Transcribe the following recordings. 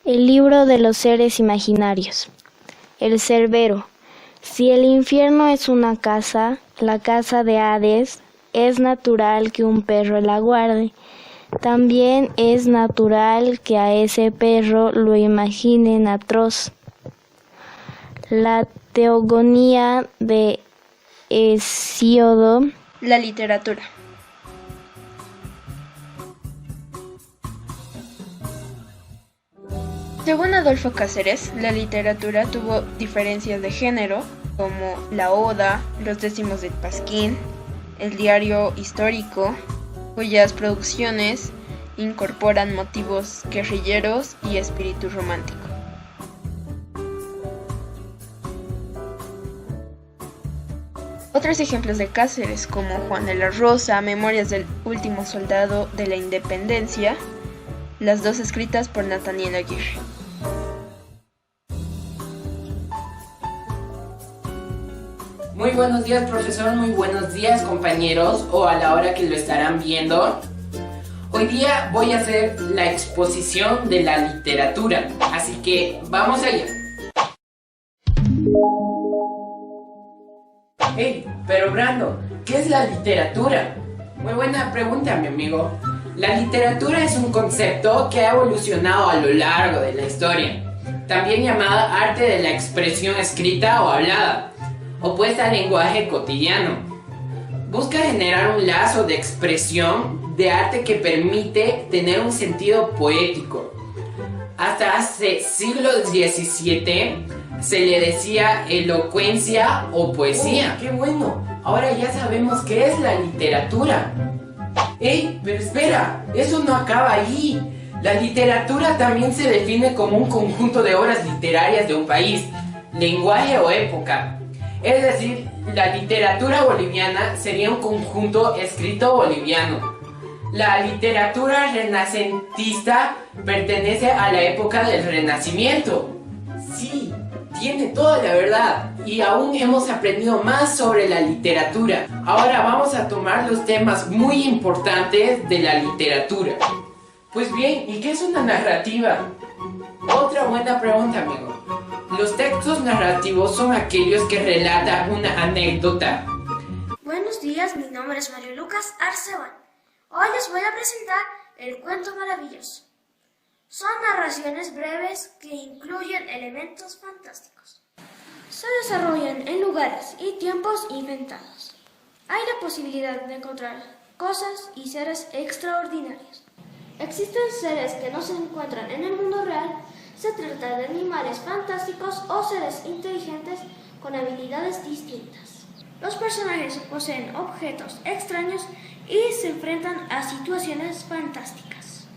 El libro de los seres imaginarios. El Cerbero. Si el infierno es una casa, la casa de Hades, es natural que un perro la guarde. También es natural que a ese perro lo imaginen atroz. La teogonía de Hesíodo. La literatura. Según Adolfo Cáceres, la literatura tuvo diferencias de género, como la oda, los décimos de Pasquín, el diario histórico, cuyas producciones incorporan motivos guerrilleros y espíritu romántico. Otros ejemplos de Cáceres, como Juan de la Rosa, Memorias del último soldado de la Independencia, las dos escritas por Nathaniel Aguirre. Muy buenos días, profesor, muy buenos días, compañeros, o a la hora que lo estarán viendo. Hoy día voy a hacer la exposición de la literatura, así que vamos allá. Hey, pero Brando, ¿qué es la literatura? Muy buena pregunta, mi amigo. La literatura es un concepto que ha evolucionado a lo largo de la historia, también llamada arte de la expresión escrita o hablada, opuesta al lenguaje cotidiano. Busca generar un lazo de expresión de arte que permite tener un sentido poético. Hasta hace siglo XVII se le decía elocuencia o poesía. ¡Qué bueno! Ahora ya sabemos qué es la literatura. ¡Ey! Pero espera, eso no acaba ahí. La literatura también se define como un conjunto de obras literarias de un país, lenguaje o época. Es decir, la literatura boliviana sería un conjunto escrito boliviano. La literatura renacentista pertenece a la época del Renacimiento. Sí, tiene toda la verdad. Y aún hemos aprendido más sobre la literatura. Ahora vamos a tomar los temas muy importantes de la literatura. Pues bien, ¿y qué es una narrativa? Otra buena pregunta, amigo. Los textos narrativos son aquellos que relatan una anécdota. Buenos días, mi nombre es Mario Lucas Arceban. Hoy les voy a presentar el cuento maravilloso. Son narraciones breves que incluyen elementos fantásticos. Se desarrollan en lugares y tiempos inventados. Hay la posibilidad de encontrar cosas y seres extraordinarios. Existen seres que no se encuentran en el mundo real. Se trata de animales fantásticos o seres inteligentes con habilidades distintas. Los personajes poseen objetos extraños y se enfrentan a situaciones fantásticas.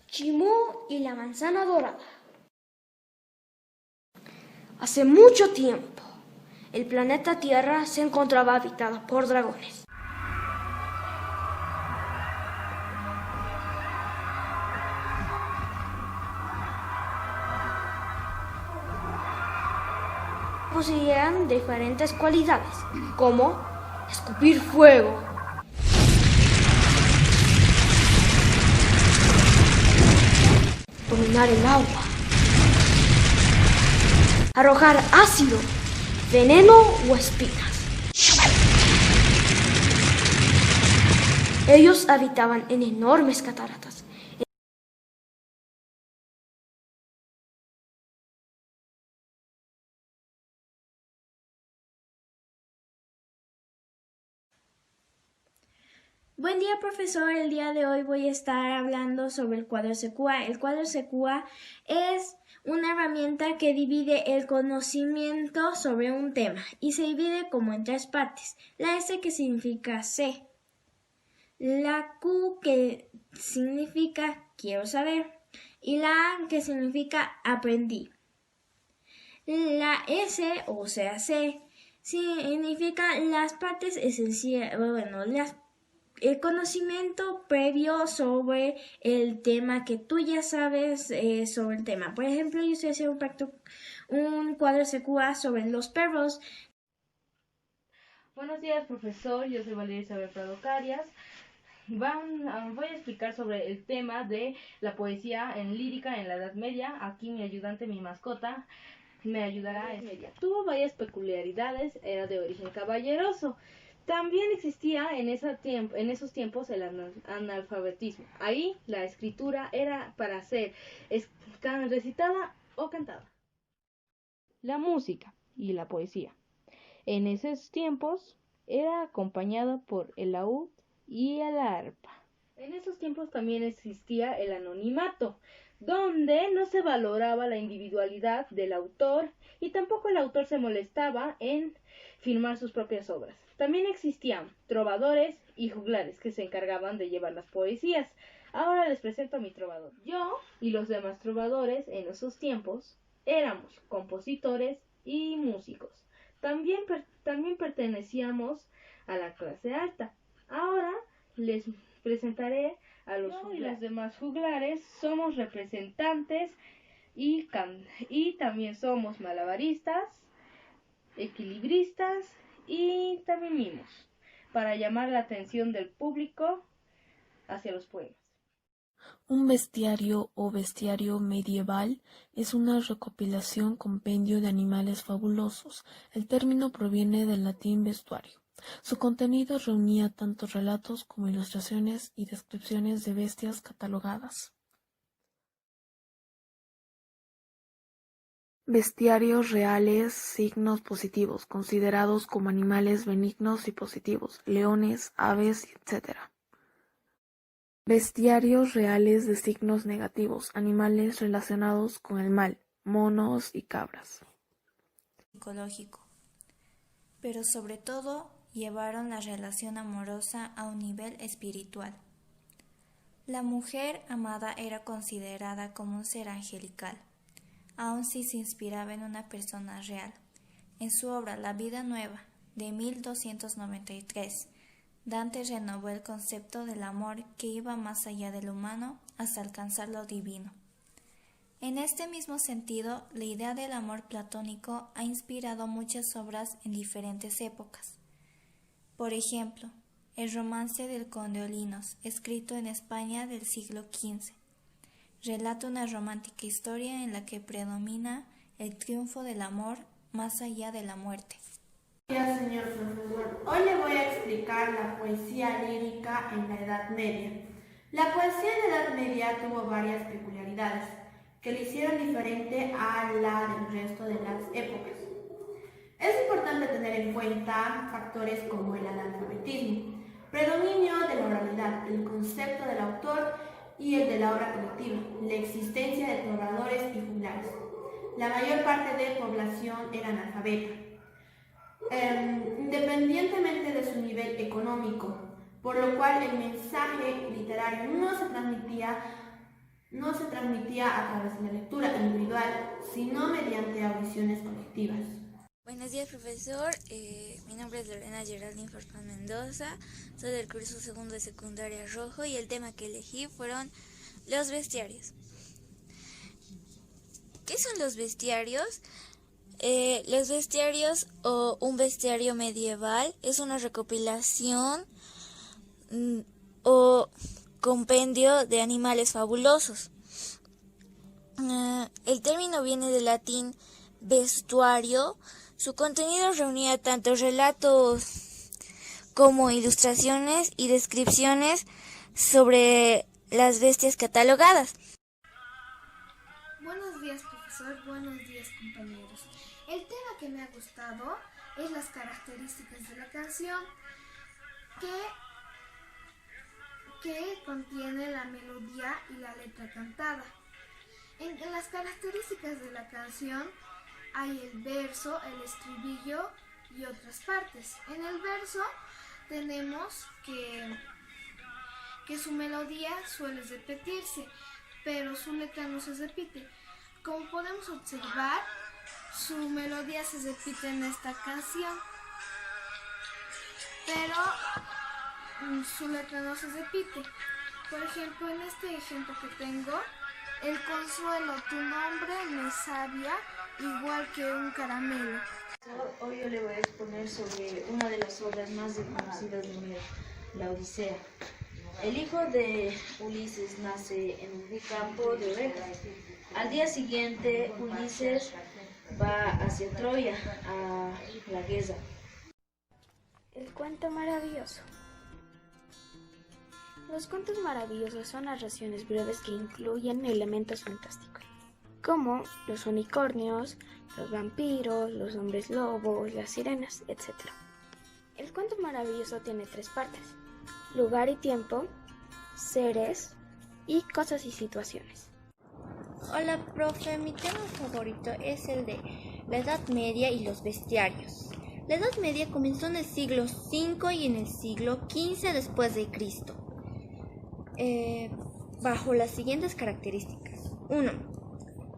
Chimú y la manzana dorada. Hace mucho tiempo, el planeta Tierra se encontraba habitado por dragones. Poseían diferentes cualidades, como escupir fuego, dominar el agua, arrojar ácido, veneno o espinas. Ellos habitaban en enormes cataratas. Buen día, profesor. El día de hoy voy a estar hablando sobre el cuadro SQA. El cuadro SQA es una herramienta que divide el conocimiento sobre un tema y se divide como en tres partes. La S, que significa sé, la Q, que significa quiero saber, y la A, que significa aprendí. La S, o sea sé, significa las partes esenciales, el conocimiento previo sobre el tema que tú ya sabes sobre el tema. Por ejemplo, yo estoy haciendo un cuadro SQA sobre los perros. Buenos días, profesor. Yo soy Valeria Isabel Prado Carias. Voy a explicar sobre el tema de la poesía en lírica en la Edad Media. Aquí mi ayudante, mi mascota, me ayudará. Tuvo varias peculiaridades, era de origen caballeroso. También existía en esos tiempos el analfabetismo. Ahí la escritura era para ser recitada o cantada. La música y la poesía en esos tiempos era acompañada por el laúd y el arpa. En esos tiempos también existía el anonimato, donde no se valoraba la individualidad del autor y tampoco el autor se molestaba en firmar sus propias obras. También existían trovadores y juglares que se encargaban de llevar las poesías. Ahora les presento a mi trovador. Yo y los demás trovadores en esos tiempos éramos compositores y músicos. También pertenecíamos a la clase alta. Ahora les presentaré a los juglares. Y los demás juglares somos representantes y también somos malabaristas, equilibristas y también mimos, para llamar la atención del público hacia los poemas. Un bestiario o bestiario medieval es una recopilación compendio de animales fabulosos. El término proviene del latín vestuario. Su contenido reunía tanto relatos como ilustraciones y descripciones de bestias catalogadas. Bestiarios reales, signos positivos, considerados como animales benignos y positivos, leones, aves, etc. Bestiarios reales de signos negativos, animales relacionados con el mal, monos y cabras. Psicológico, pero sobre todo llevaron la relación amorosa a un nivel espiritual. La mujer amada era considerada como un ser angelical, aun si se inspiraba en una persona real. En su obra La vida nueva, de 1293, Dante renovó el concepto del amor que iba más allá del humano hasta alcanzar lo divino. En este mismo sentido, la idea del amor platónico ha inspirado muchas obras en diferentes épocas. Por ejemplo, el romance del Conde Olinos, escrito en España del siglo XV, relata una romántica historia en la que predomina el triunfo del amor más allá de la muerte. Buenos días, señor profesor. Hoy le voy a explicar la poesía lírica en la Edad Media. La poesía en la Edad Media tuvo varias peculiaridades que le hicieron diferente a la del resto de las épocas. Es importante tener en cuenta factores como el analfabetismo, predominio de la oralidad, el concepto del autor y el de la obra colectiva, la existencia de trovadores y juglares. La mayor parte de población era analfabeta, independientemente de su nivel económico, por lo cual el mensaje literario no se transmitía a través de la lectura individual, sino mediante audiciones colectivas. Buenos días, profesor. Mi nombre es Lorena Geraldine Farfán Mendoza, soy del curso segundo de secundaria rojo y el tema que elegí fueron los bestiarios. ¿Qué son los bestiarios? Los bestiarios o un bestiario medieval es una recopilación o compendio de animales fabulosos. El término viene del latín vestuario. Su contenido reunía tanto relatos como ilustraciones y descripciones sobre las bestias catalogadas. Buenos días, profesor. Buenos días, compañeros. El tema que me ha gustado es las características de la canción que contiene la melodía y la letra cantada. En las características de la canción hay el verso, el estribillo y otras partes. En el verso tenemos que su melodía suele repetirse, pero su letra no se repite. Como podemos observar, su melodía se repite en esta canción, pero su letra no se repite. Por ejemplo, en este ejemplo que tengo, el consuelo, tu nombre me sabia igual que un caramelo. Hoy yo le voy a exponer sobre una de las obras más conocidas de Homero, la Odisea. El hijo de Ulises nace en un campo de ovejas. Al día siguiente, Ulises va hacia Troya, a la guerra. El cuento maravilloso. Los cuentos maravillosos son narraciones breves que incluyen elementos fantásticos, como los unicornios, los vampiros, los hombres lobos, las sirenas, etc. El cuento maravilloso tiene 3 partes: lugar y tiempo, seres y cosas y situaciones. Hola, profe. Mi tema favorito es el de la Edad Media y los bestiarios. La Edad Media comenzó en el siglo V y en el siglo XV después de Cristo, bajo las siguientes características. 1.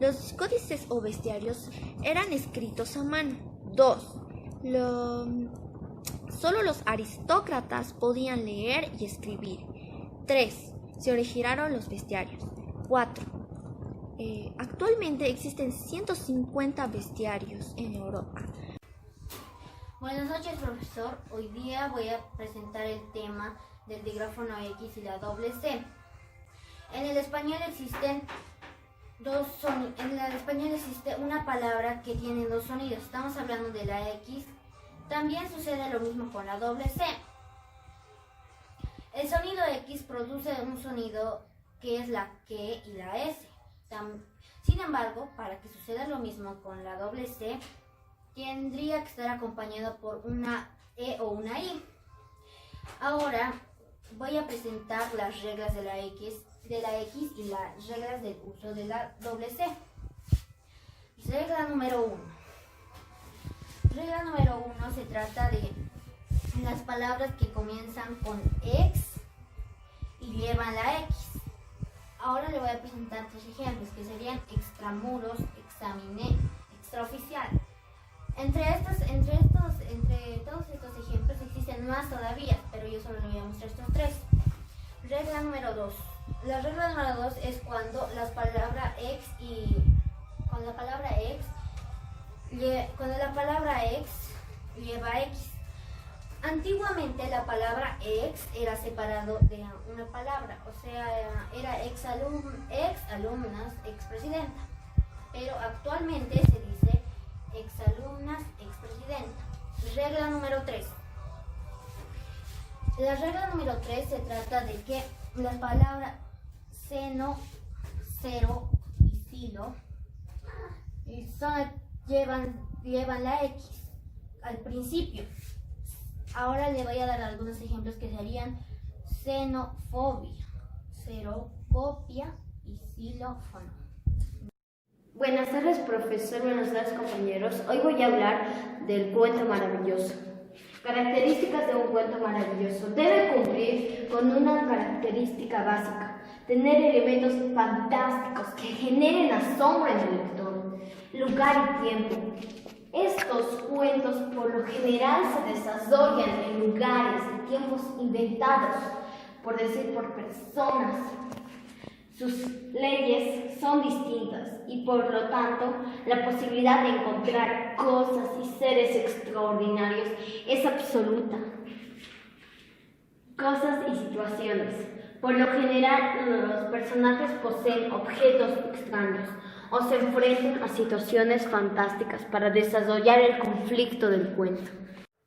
Los códices o bestiarios eran escritos a mano. 2. Solo los aristócratas podían leer y escribir. 3. Se originaron los bestiarios. 4. Actualmente existen 150 bestiarios en Europa. Buenas noches, profesor. Hoy día voy a presentar el tema del digráfono X y la doble C. En el español existe una palabra que tiene 2 sonidos. Estamos hablando de la X. También sucede lo mismo con la doble C. El sonido X produce un sonido que es la Q y la S. Sin embargo, para que suceda lo mismo con la doble C, tendría que estar acompañado por una E o una I. Ahora voy a presentar las reglas de la X y las reglas del uso de la doble C. Regla número 1. Regla número 1 se trata de las palabras que comienzan con X y llevan la X. Ahora le voy a presentar 3 ejemplos que serían extramuros, examiné, extraoficial. Entre todos estos ejemplos existen más todavía, pero yo solo le voy a mostrar estos 3. Regla número 2. La regla número 2 es cuando la palabra X lleva X. Antiguamente la palabra ex era separado de una palabra, o sea, era ex alumnas, ex presidenta. Pero actualmente se dice ex alumnas, ex presidenta. Regla número 3. La regla número 3 se trata de que las palabras seno, cero y silo llevan la X al principio. Ahora le voy a dar algunos ejemplos que serían xenofobia, xerocopia y xilófono. Buenas tardes, profesor. Buenas tardes, compañeros. Hoy voy a hablar del cuento maravilloso. Características de un cuento maravilloso. Debe cumplir con una característica básica: tener elementos fantásticos que generen asombro en el lector. Lugar y tiempo. Estos cuentos por lo general se desarrollan en lugares y tiempos inventados, por personas. Sus leyes son distintas y por lo tanto la posibilidad de encontrar cosas y seres extraordinarios es absoluta. Cosas y situaciones. Por lo general los personajes poseen objetos extraños o se enfrentan a situaciones fantásticas para desarrollar el conflicto del cuento.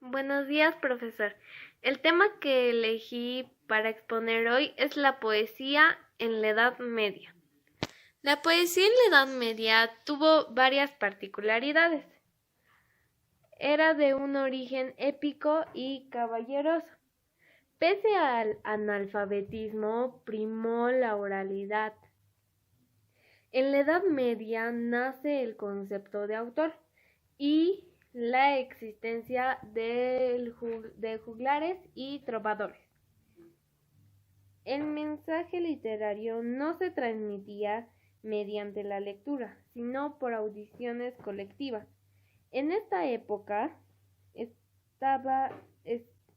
Buenos días, profesor. El tema que elegí para exponer hoy es la poesía en la Edad Media. La poesía en la Edad Media tuvo varias particularidades. Era de un origen épico y caballeroso. Pese al analfabetismo, primó la oralidad. En la Edad Media nace el concepto de autor y la existencia de juglares y trovadores. El mensaje literario no se transmitía mediante la lectura, sino por audiciones colectivas. En esta época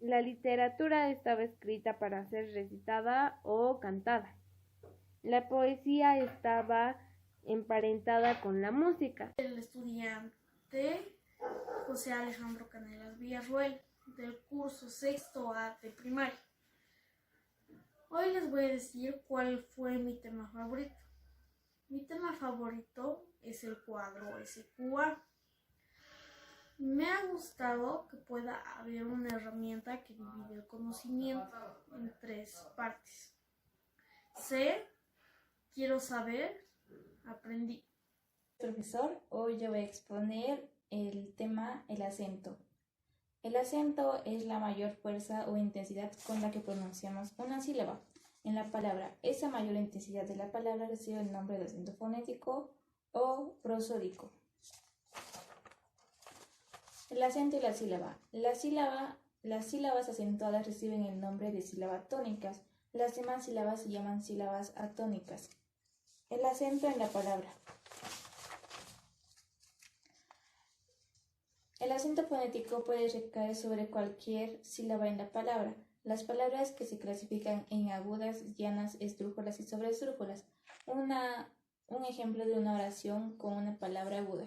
la literatura estaba escrita para ser recitada o cantada. La poesía estaba emparentada con la música. El estudiante José Alejandro Canelas Villarruel, del curso sexto A de primaria. Hoy les voy a decir cuál fue mi tema favorito. Mi tema favorito es el cuadro SQA. Me ha gustado que pueda haber una herramienta que divide el conocimiento en 3 partes. Sé, quiero saber, aprendí. Profesor, hoy yo voy a exponer el tema el acento. El acento es la mayor fuerza o intensidad con la que pronunciamos una sílaba en la palabra. Esa mayor intensidad de la palabra recibe el nombre de acento fonético o prosódico. El acento y la sílaba. Las sílabas acentuadas reciben el nombre de sílabas tónicas. Las demás sílabas se llaman sílabas atónicas. El acento en la palabra. El acento fonético puede recaer sobre cualquier sílaba en la palabra. Las palabras que se clasifican en agudas, llanas, esdrújulas y sobresdrújulas. Un ejemplo de una oración con una palabra aguda.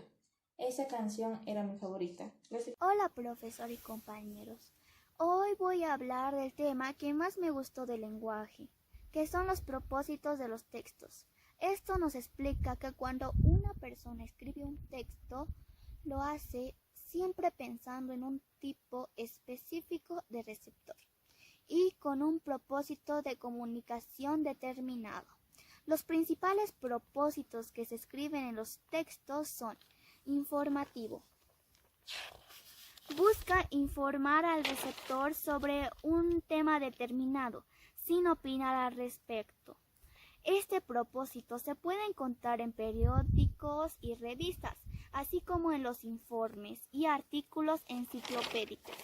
Esa canción era mi favorita. Hola, profesor y compañeros. Hoy voy a hablar del tema que más me gustó del lenguaje, que son los propósitos de los textos. Esto nos explica que cuando una persona escribe un texto, lo hace siempre pensando en un tipo específico de receptor y con un propósito de comunicación determinado. Los principales propósitos que se escriben en los textos son: informativo. Busca informar al receptor sobre un tema determinado, sin opinar al respecto. Este propósito se puede encontrar en periódicos y revistas, así como en los informes y artículos enciclopédicos.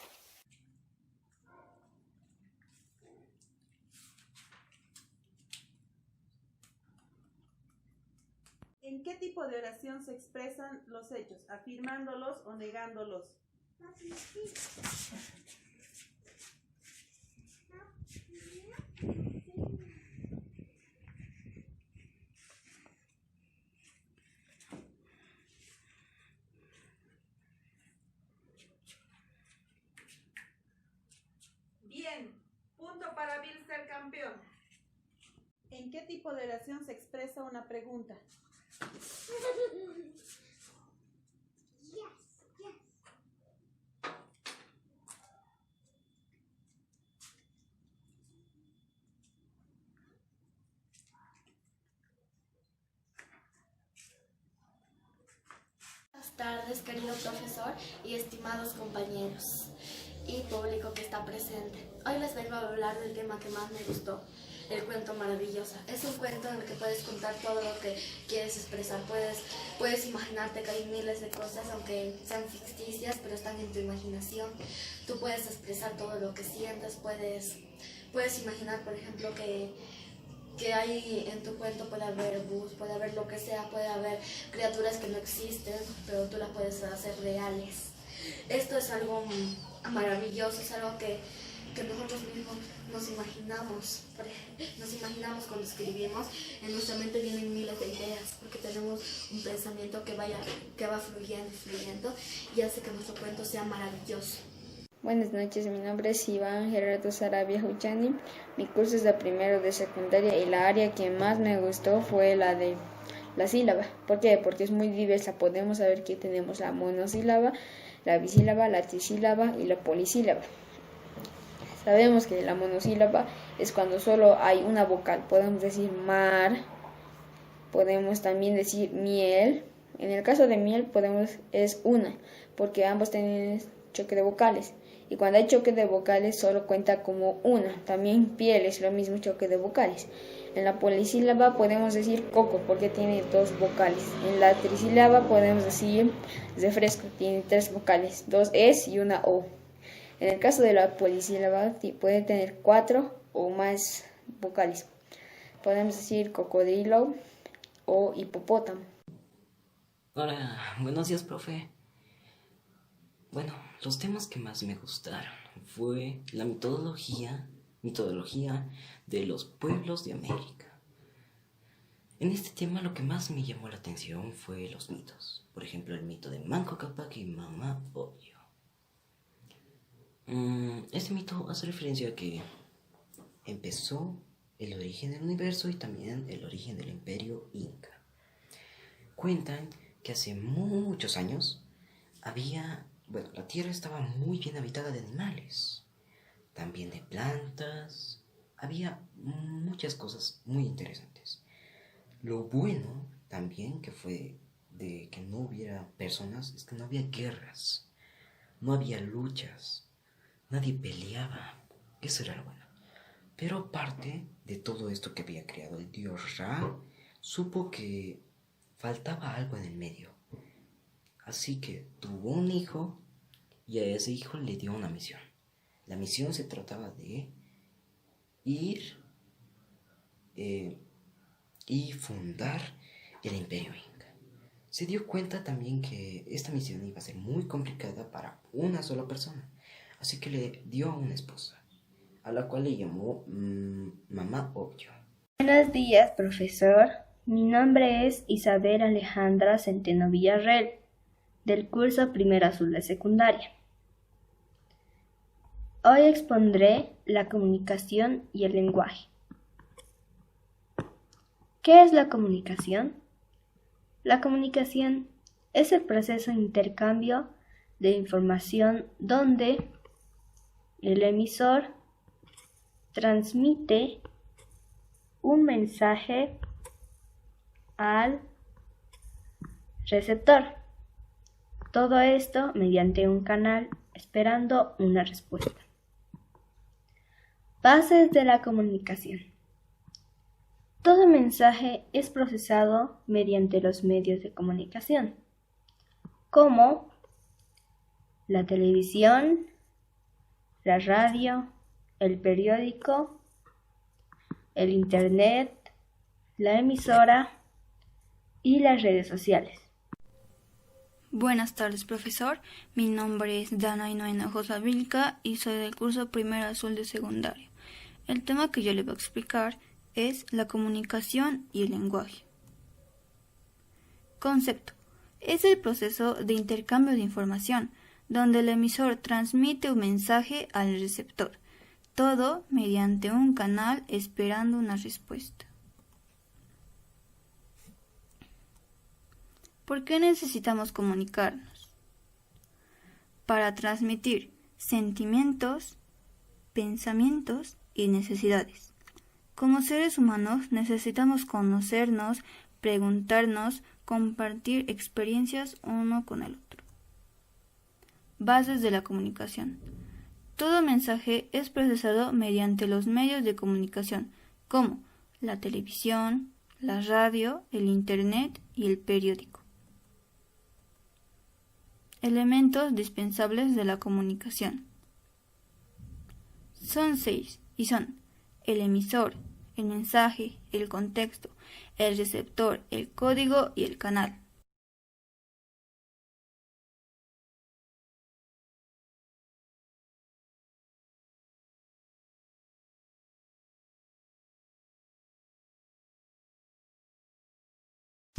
¿En qué tipo de oración se expresan los hechos, afirmándolos o negándolos? Bien, punto para Bill ser campeón. ¿En qué tipo de oración se expresa una pregunta? Buenas tardes, querido profesor y estimados compañeros y público que está presente. Hoy les vengo a hablar del tema que más me gustó, el cuento maravilloso. Es un cuento en el que puedes contar todo lo que quieres expresar. Puedes imaginarte que hay miles de cosas, aunque sean ficticias, pero están en tu imaginación. Tú puedes expresar todo lo que sientes, puedes imaginar, por ejemplo, que hay en tu cuento puede haber bus, puede haber lo que sea, puede haber criaturas que no existen, pero tú las puedes hacer reales. Esto es algo maravilloso, es algo que nosotros mismos nos imaginamos cuando escribimos. En nuestra mente vienen miles de ideas, porque tenemos un pensamiento que va fluyendo y hace que nuestro cuento sea maravilloso. Buenas noches, mi nombre es Iván Gerardo Sarabia Huchani. Mi curso es de primero de secundaria y la área que más me gustó fue la de la sílaba. ¿Por qué? Porque es muy diversa. Podemos saber que tenemos la monosílaba, la bisílaba, la trisílaba y la polisílaba. Sabemos que la monosílaba es cuando solo hay una vocal. Podemos decir mar, podemos también decir miel. En el caso de miel es una, porque ambos tienen choque de vocales. Y cuando hay choque de vocales solo cuenta como una. También piel es lo mismo, choque de vocales. En la polisílaba podemos decir coco porque tiene 2 vocales. En la trisílaba podemos decir refresco, tiene 3 vocales, 2 es y una o. En el caso de la polisílaba puede tener 4 o más vocales. Podemos decir cocodrilo o hipopótamo. Hola, buenos días, profe. Bueno, los temas que más me gustaron fue la mitología de los pueblos de América. En este tema lo que más me llamó la atención fue los mitos. Por ejemplo, el mito de Manco Cápac y Mamá Odio. Este mito hace referencia a que empezó el origen del universo y también el origen del imperio inca. Cuentan que hace muchos años la tierra estaba muy bien habitada de animales, también de plantas, había muchas cosas muy interesantes. Lo bueno también que fue de que no hubiera personas es que no había guerras, no había luchas, nadie peleaba, eso era lo bueno. Pero aparte de todo esto que había creado el dios Ra, supo que faltaba algo en el medio. Así que tuvo un hijo y a ese hijo le dio una misión. La misión se trataba de ir y fundar el imperio inca. Se dio cuenta también que esta misión iba a ser muy complicada para una sola persona. Así que le dio una esposa, a la cual le llamó Mamá Odio. Buenos días, profesor. Mi nombre es Isabel Alejandra Centeno Villarreal, del curso Primero Azul de secundaria. Hoy expondré la comunicación y el lenguaje. ¿Qué es la comunicación? La comunicación es el proceso de intercambio de información donde el emisor transmite un mensaje al receptor. Todo esto mediante un canal esperando una respuesta. Bases de la comunicación. Todo mensaje es procesado mediante los medios de comunicación, como la televisión, la radio, el periódico, el internet, la emisora y las redes sociales. Buenas tardes, profesor. Mi nombre es Dana Hinojosa Vilca y soy del curso Primero Azul de secundaria. El tema que yo le voy a explicar es la comunicación y el lenguaje. Concepto. Es el proceso de intercambio de información, donde el emisor transmite un mensaje al receptor, todo mediante un canal esperando una respuesta. ¿Por qué necesitamos comunicarnos? Para transmitir sentimientos, pensamientos y necesidades. Como seres humanos necesitamos conocernos, preguntarnos, compartir experiencias uno con el otro. Bases de la comunicación. Todo mensaje es procesado mediante los medios de comunicación, como la televisión, la radio, el internet y el periódico. Elementos dispensables de la comunicación. Son 6 y son el emisor, el mensaje, el contexto, el receptor, el código y el canal.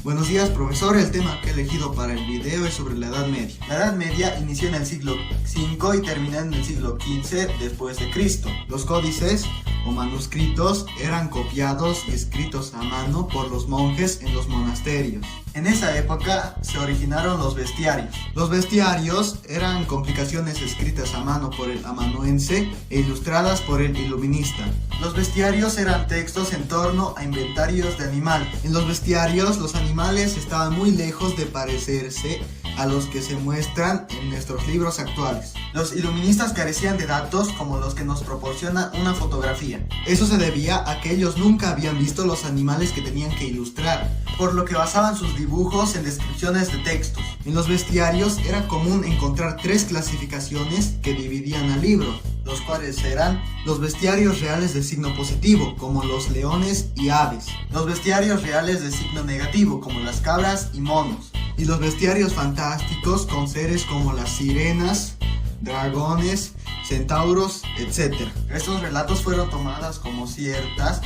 Buenos días, profesor. El tema que he elegido para el video es sobre la Edad Media. La Edad Media inició en el siglo V y terminó en el siglo XV después de Cristo. Los códices o manuscritos eran copiados y escritos a mano por los monjes en los monasterios. En esa época se originaron los bestiarios. Los bestiarios eran complicaciones escritas a mano por el amanuense e ilustradas por el iluminista. Los bestiarios eran textos en torno a inventarios de animal. En los bestiarios los animales estaban muy lejos de parecerse a los que se muestran en nuestros libros actuales. Los iluministas carecían de datos como los que nos proporciona una fotografía. Eso se debía a que ellos nunca habían visto los animales que tenían que ilustrar, por lo que basaban sus dibujos en descripciones de textos. En los bestiarios era común encontrar 3 clasificaciones que dividían al libro, los cuales eran los bestiarios reales de signo positivo, como los leones y aves, los bestiarios reales de signo negativo, como las cabras y monos, y los bestiarios fantásticos con seres como las sirenas, dragones, centauros, etc. Estos relatos fueron tomadas como ciertas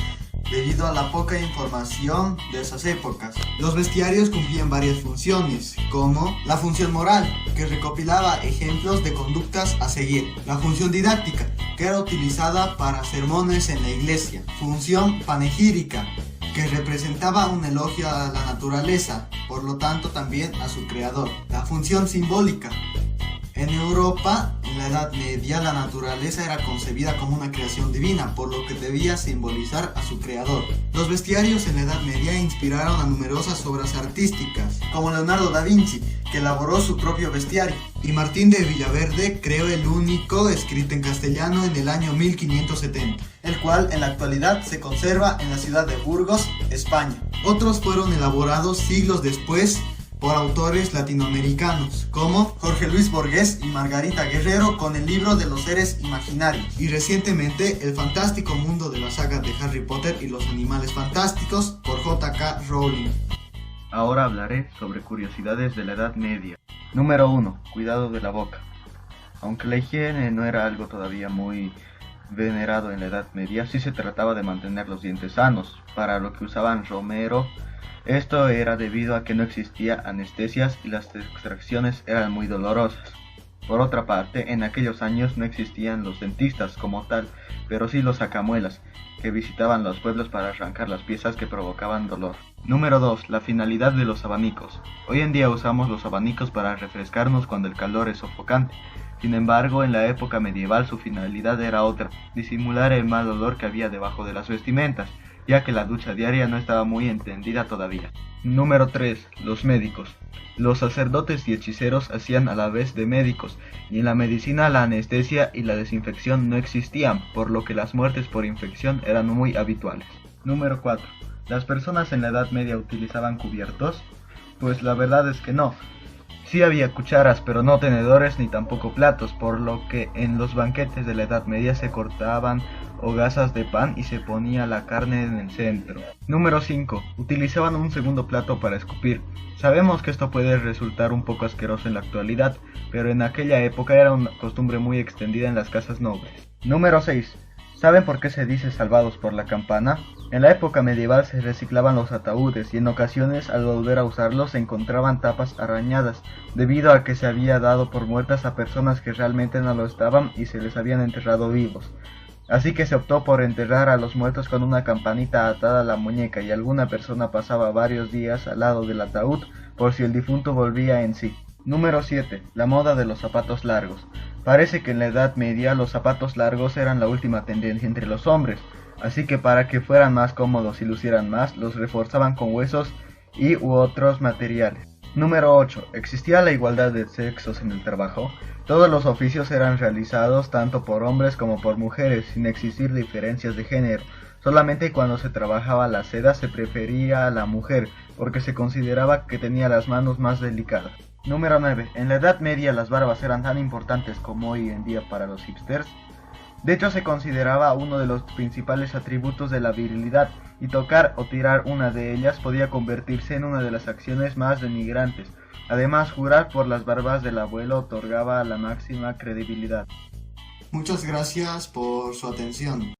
debido a la poca información de esas épocas. Los bestiarios cumplían varias funciones, como la función moral, que recopilaba ejemplos de conductas a seguir, la función didáctica, que era utilizada para sermones en la iglesia, función panegírica, que representaba un elogio a la naturaleza, por lo tanto también a su creador, la función simbólica. En Europa, en la Edad Media, la naturaleza era concebida como una creación divina, por lo que debía simbolizar a su creador. Los bestiarios en la Edad Media inspiraron a numerosas obras artísticas, como Leonardo da Vinci, que elaboró su propio bestiario, y Martín de Villaverde creó el único escrito en castellano en el año 1570, el cual en la actualidad se conserva en la ciudad de Burgos, España. Otros fueron elaborados siglos después por autores latinoamericanos como Jorge Luis Borges y Margarita Guerrero con el libro de los seres imaginarios, y recientemente El fantástico mundo de la saga de Harry Potter y los animales fantásticos por J.K. Rowling. Ahora hablaré sobre curiosidades de la Edad Media. Número 1. Cuidado de la boca. Aunque la higiene no era algo todavía muy venerado en la Edad Media, sí se trataba de mantener los dientes sanos, para lo que usaban romero. Esto era debido a que no existía anestesias y las extracciones eran muy dolorosas. Por otra parte, en aquellos años no existían los dentistas como tal, pero sí los sacamuelas, que visitaban los pueblos para arrancar las piezas que provocaban dolor. Número 2. La finalidad de los abanicos. Hoy en día usamos los abanicos para refrescarnos cuando el calor es sofocante. Sin embargo, en la época medieval su finalidad era otra, disimular el mal olor que había debajo de las vestimentas, ya que la ducha diaria no estaba muy entendida todavía. Número 3. Los médicos. Los sacerdotes y hechiceros hacían a la vez de médicos, y en la medicina la anestesia y la desinfección no existían, por lo que las muertes por infección eran muy habituales. Número 4. ¿Las personas en la Edad Media utilizaban cubiertos? Pues la verdad es que no. Sí había cucharas, pero no tenedores ni tampoco platos, por lo que en los banquetes de la Edad Media se cortaban hogazas de pan y se ponía la carne en el centro. Número 5. Utilizaban un segundo plato para escupir. Sabemos que esto puede resultar un poco asqueroso en la actualidad, pero en aquella época era una costumbre muy extendida en las casas nobles. Número 6. ¿Saben por qué se dice salvados por la campana? En la época medieval se reciclaban los ataúdes y en ocasiones al volver a usarlos se encontraban tapas arañadas, debido a que se había dado por muertas a personas que realmente no lo estaban y se les habían enterrado vivos. Así que se optó por enterrar a los muertos con una campanita atada a la muñeca y alguna persona pasaba varios días al lado del ataúd por si el difunto volvía en sí. Número 7. La moda de los zapatos largos. Parece que en la Edad Media los zapatos largos eran la última tendencia entre los hombres, así que para que fueran más cómodos y lucieran más, los reforzaban con huesos u otros materiales. Número 8. ¿Existía la igualdad de sexos en el trabajo? Todos los oficios eran realizados tanto por hombres como por mujeres, sin existir diferencias de género. Solamente cuando se trabajaba la seda se prefería a la mujer, porque se consideraba que tenía las manos más delicadas. Número 9. En la Edad Media las barbas eran tan importantes como hoy en día para los hipsters. De hecho se consideraba uno de los principales atributos de la virilidad, y tocar o tirar una de ellas podía convertirse en una de las acciones más denigrantes. Además, jurar por las barbas del abuelo otorgaba la máxima credibilidad. Muchas gracias por su atención.